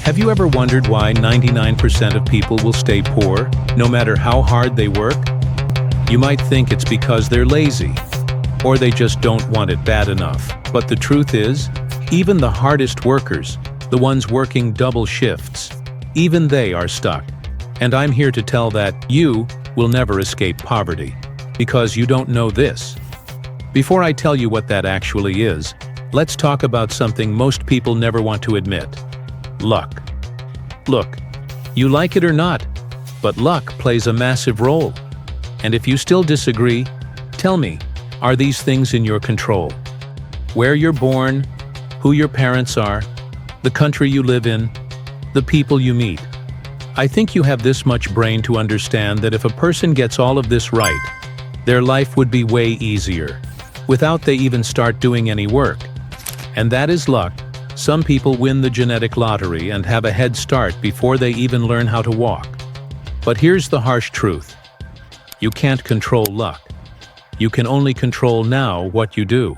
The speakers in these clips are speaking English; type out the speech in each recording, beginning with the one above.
Have you ever wondered why 99% of people will stay poor, no matter how hard they work? You might think it's because they're lazy, or they just don't want it bad enough. But the truth is, even the hardest workers, the ones working double shifts, even they are stuck. And I'm here to tell that you will never escape poverty, because you don't know this. Before I tell you what that actually is, let's talk about something most people never want to admit: luck. Look, you like it or not, but luck plays a massive role. And if you still disagree, tell me, are these things in your control? Where you're born, who your parents are, the country you live in, the people you meet. I think you have this much brain to understand that if a person gets all of this right, their life would be way easier, without they even start doing any work. And that is luck. Some people win the genetic lottery and have a head start before they even learn how to walk. But here's the harsh truth. You can't control luck. You can only control now what you do.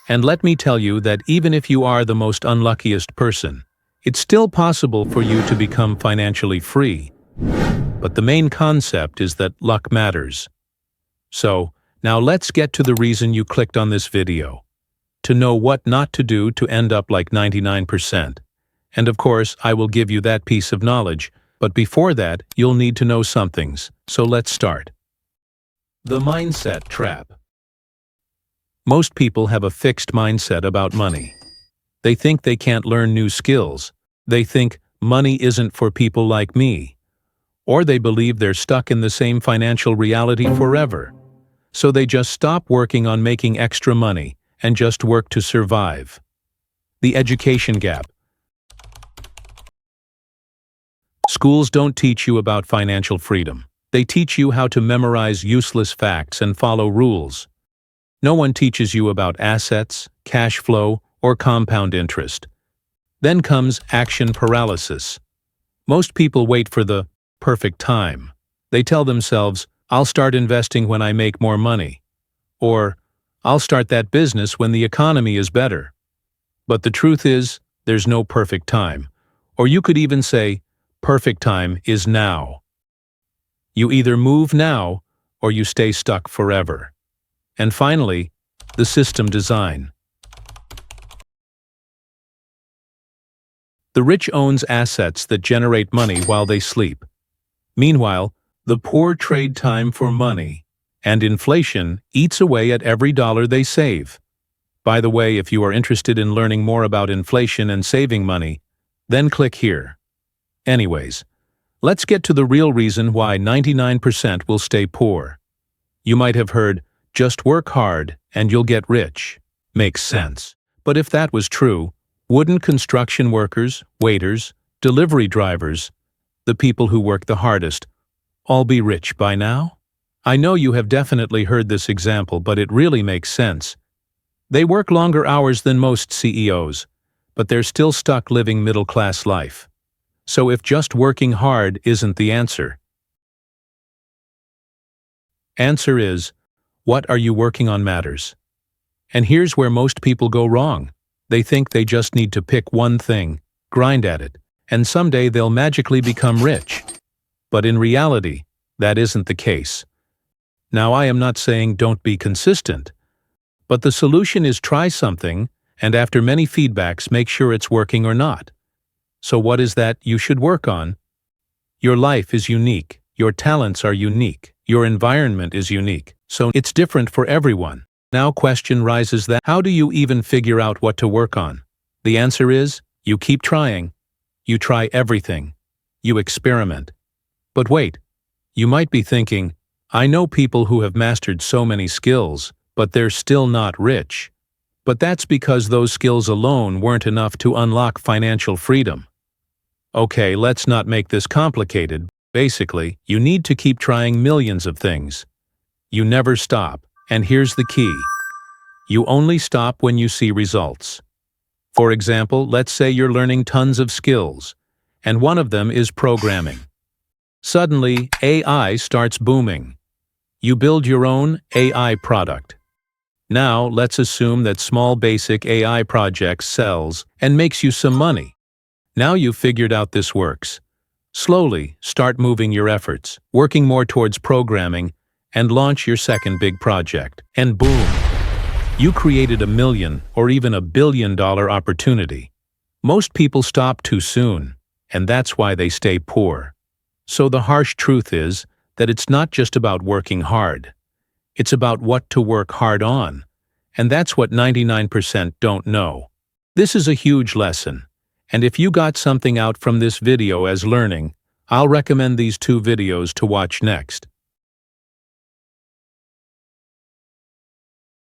And let me tell you that even if you are the most unluckiest person, it's still possible for you to become financially free. But the main concept is that luck matters. So, now let's get to the reason you clicked on this video. To know what not to do to end up like 99%. And of course, I will give you that piece of knowledge, but before that, you'll need to know some things. So let's start. The mindset trap. Most people have a fixed mindset about money. They think they can't learn new skills. They think money isn't for people like me. Or they believe they're stuck in the same financial reality forever. So they just stop working on making extra money and just work to survive. The education gap. Schools don't teach you about financial freedom. They teach you how to memorize useless facts and follow rules. No one teaches you about assets, cash flow, or compound interest. Then comes action paralysis. Most people wait for the perfect time. They tell themselves, I'll start investing when I make more money. Or, I'll start that business when the economy is better. But the truth is, there's no perfect time. Or you could even say, perfect time is now. You either move now, or you stay stuck forever. And finally, the system design. The rich owns assets that generate money while they sleep. Meanwhile, the poor trade time for money, and inflation eats away at every dollar they save. By the way, if you are interested in learning more about inflation and saving money, then click here. Anyways, let's get to the real reason why 99% will stay poor. You might have heard, just work hard and you'll get rich. Makes sense. But if that was true, wouldn't construction workers, waiters, delivery drivers, the people who work the hardest, all be rich by now? I know you have definitely heard this example, but it really makes sense. They work longer hours than most CEOs, but they're still stuck living middle-class life. So if just working hard isn't the answer. Answer is, what are you working on matters. And here's where most people go wrong. They think they just need to pick one thing, grind at it, and someday they'll magically become rich. But in reality, that isn't the case. Now, I am not saying don't be consistent, but the solution is try something, and after many feedbacks, make sure it's working or not. So what is that you should work on? Your life is unique, your talents are unique, your environment is unique, so it's different for everyone. Now question rises that, how do you even figure out what to work on? The answer is, you keep trying. You try everything. You experiment. But wait, you might be thinking, I know people who have mastered so many skills, but they're still not rich. But that's because those skills alone weren't enough to unlock financial freedom. Okay, let's not make this complicated. Basically, you need to keep trying millions of things. You never stop, and here's the key. You only stop when you see results. For example, let's say you're learning tons of skills, and one of them is programming. Suddenly, AI starts booming. You build your own AI product. Now, let's assume that small basic AI project sells and makes you some money. Now you've figured out this works. Slowly, start moving your efforts, working more towards programming, and launch your second big project. And boom! You created $1 million or even $1 billion opportunity. Most people stop too soon, and that's why they stay poor. So the harsh truth is that it's not just about working hard. It's about what to work hard on, and that's what 99% don't know. This is a huge lesson, and if you got something out from this video as learning, I'll recommend these 2 videos to watch next.